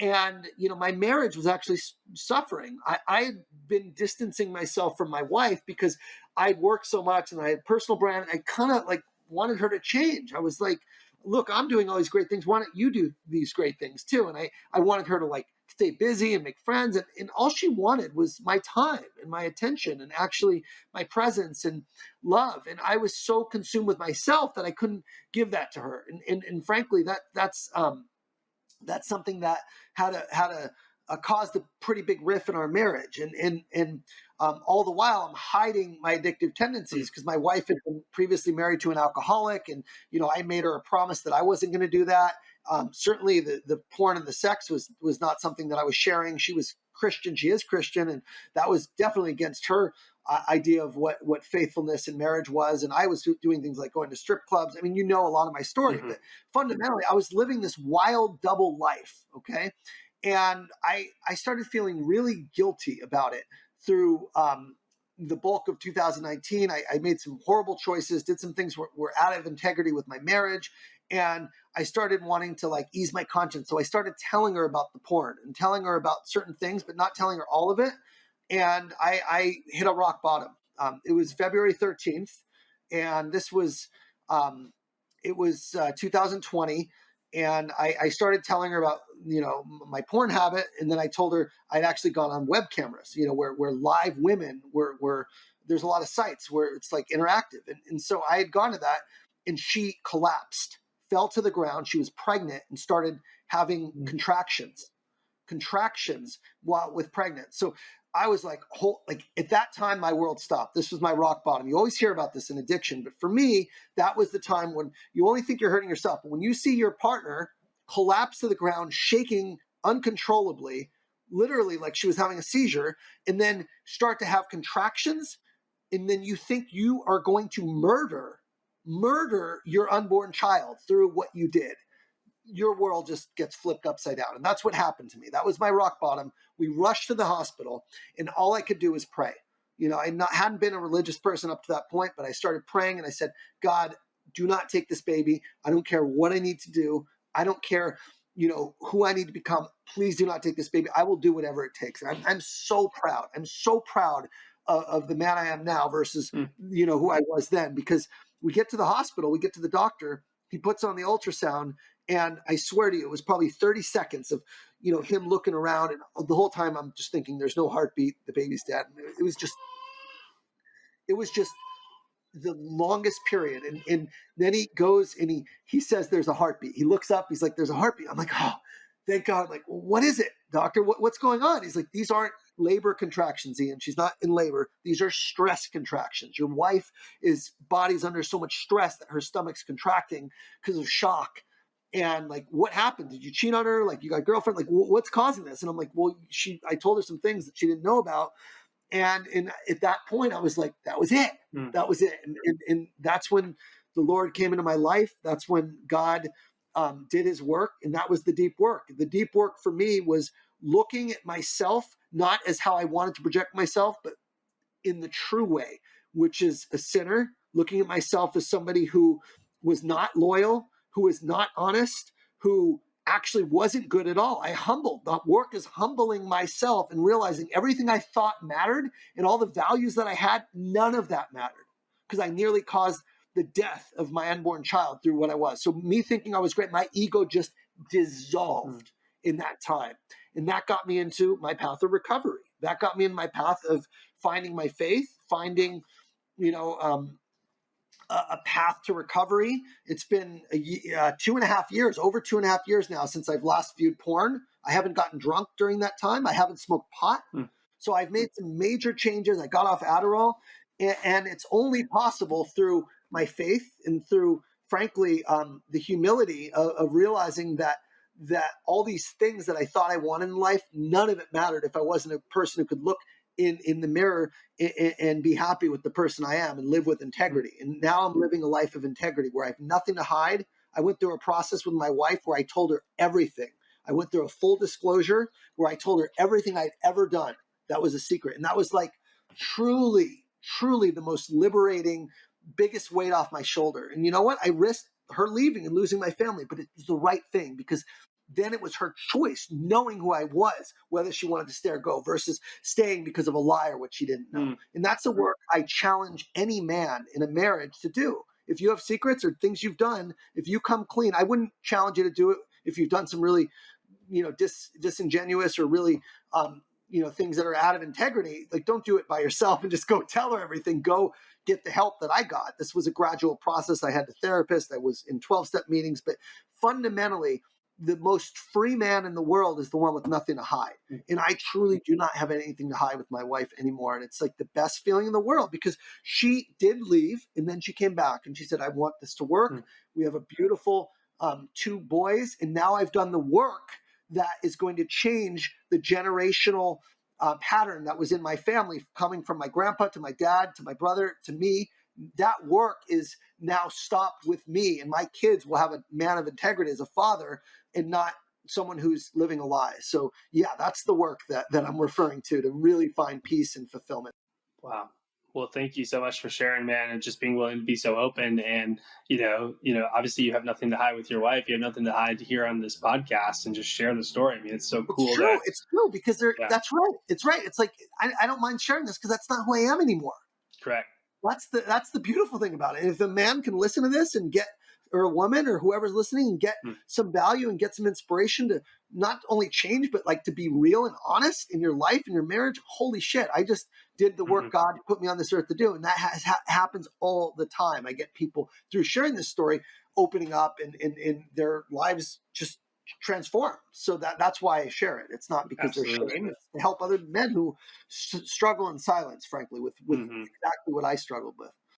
And, my marriage was actually suffering. I had been distancing myself from my wife because I'd worked so much and I had personal brand. I kind of like wanted her to change. I was like, look, I'm doing all these great things. Why don't you do these great things too? And I wanted her to like stay busy and make friends. And all she wanted was my time and my attention and actually my presence and love. And I was so consumed with myself that I couldn't give that to her. And frankly, that's something that caused a pretty big rift in our marriage. And all the while I'm hiding my addictive tendencies because my wife had been previously married to an alcoholic. And, I made her a promise that I wasn't going to do that. Certainly the porn and the sex was not something that I was sharing. She was Christian. She is Christian. And that was definitely against her idea of what faithfulness in marriage was. And I was doing things like going to strip clubs. I mean, a lot of my story, but fundamentally I was living this wild double life. Okay. And I started feeling really guilty about it through the bulk of 2019. I made some horrible choices, did some things were out of integrity with my marriage. And I started wanting to like ease my conscience. So I started telling her about the porn and telling her about certain things, but not telling her all of it. And I hit a rock bottom. It was February 13th. And this was, 2020. And I started telling her about, my porn habit. And then I told her I'd actually gone on web cameras, where live women were there's a lot of sites where it's like interactive. And so I had gone to that and she collapsed, fell to the ground. She was pregnant and started having contractions while with pregnant. So I was like at that time, my world stopped. This was my rock bottom. You always hear about this in addiction, but for me, that was the time when you only think you're hurting yourself. But when you see your partner collapse to the ground, shaking uncontrollably, literally like she was having a seizure, and then start to have contractions, and then you think you are going to murder your unborn child through what you did, your world just gets flipped upside down. And that's what happened to me. That was my rock bottom. We rushed to the hospital and all I could do was pray. I hadn't been a religious person up to that point, but I started praying and I said, God, do not take this baby. I don't care what I need to do. I don't care, who I need to become. Please do not take this baby. I will do whatever it takes. And I'm so proud. I'm so proud of the man I am now versus, who I was then, because we get to the hospital, we get to the doctor, he puts on the ultrasound. And I swear to you, it was probably 30 seconds of, him looking around. And the whole time I'm just thinking, there's no heartbeat. The baby's dead. It was just the longest period. And then he goes and he says, there's a heartbeat. He looks up. He's like, there's a heartbeat. I'm like, oh, thank God. I'm like, well, what is it, doctor? What's going on? He's like, these aren't labor contractions, Ian. She's not in labor. These are stress contractions. Your wife body's under so much stress that her stomach's contracting because of shock. And like, what happened? Did you cheat on her? Like, you got a girlfriend? Like, what's causing this? And I'm like, well, I told her some things that she didn't know about. And at that point, I was like, that was it. That was it. And that's when the Lord came into my life. That's when God did his work. And that was the deep work. The deep work for me was looking at myself, not as how I wanted to project myself, but in the true way, which is a sinner, looking at myself as somebody who was not loyal, who is not honest, who actually wasn't good at all. The work is humbling myself and realizing everything I thought mattered and all the values that I had, none of that mattered because I nearly caused the death of my unborn child through what I was. So me thinking I was great, my ego just dissolved in that time. And that got me into my path of recovery. That got me in my path of finding my faith, finding, a path to recovery. It's been 2.5 years, over 2.5 years now since I've last viewed porn. I haven't gotten drunk during that time. I haven't smoked pot. So I've made some major changes. I got off Adderall, and it's only possible through my faith and through, frankly, the humility of realizing that all these things that I thought I wanted in life, none of it mattered if I wasn't a person who could look in the mirror and be happy with the person I am and live with integrity. And now I'm living a life of integrity where I have nothing to hide. I went through a process with my wife where I told her everything. I went through a full disclosure where I told her everything I'd ever done. That was a secret. And that was like truly, truly the most liberating, biggest weight off my shoulder. And you know what? I risked her leaving and losing my family, but it was the right thing because then it was her choice, knowing who I was, whether she wanted to stay or go, versus staying because of a lie or what she didn't know. Mm. And that's the work I challenge any man in a marriage to do. If you have secrets or things you've done, if you come clean, I wouldn't challenge you to do it if you've done some really, disingenuous or really, things that are out of integrity. Like, don't do it by yourself and just go tell her everything. Go get the help that I got. This was a gradual process. I had a therapist. I was in 12-step meetings, but fundamentally, the most free man in the world is the one with nothing to hide. And I truly do not have anything to hide with my wife anymore. And it's like the best feeling in the world, because she did leave and then she came back and she said, I want this to work. Mm. We have a beautiful 2 boys. And now I've done the work that is going to change the generational pattern that was in my family, coming from my grandpa to my dad to my brother to me. That work is now stopped with me, and my kids will have a man of integrity as a father and not someone who's living a lie. So yeah, that's the work that I'm referring to really find peace and fulfillment. Wow. Well, thank you so much for sharing, man, and just being willing to be so open. And obviously, you have nothing to hide with your wife. You have nothing to hide here on this podcast, and just share the story. I mean, it's so It's cool true. that, It's true, because yeah, that's right. It's right. It's like I don't mind sharing this because that's not who I am anymore. correct. That's the beautiful thing about it. And if a man can listen to this and get, or a woman or whoever's listening, and get Mm. some value and get some inspiration to not only change, but like to be real and honest in your life and your marriage, holy shit, I just did the work Hmm. God put me on this earth to do. And that happens all the time. I get people through sharing this story opening up, and their lives just transform. So that's why I share it. It's not because they're Absolutely. shame. It's to help other men who struggle in silence, frankly, with Hmm. exactly what I struggled with.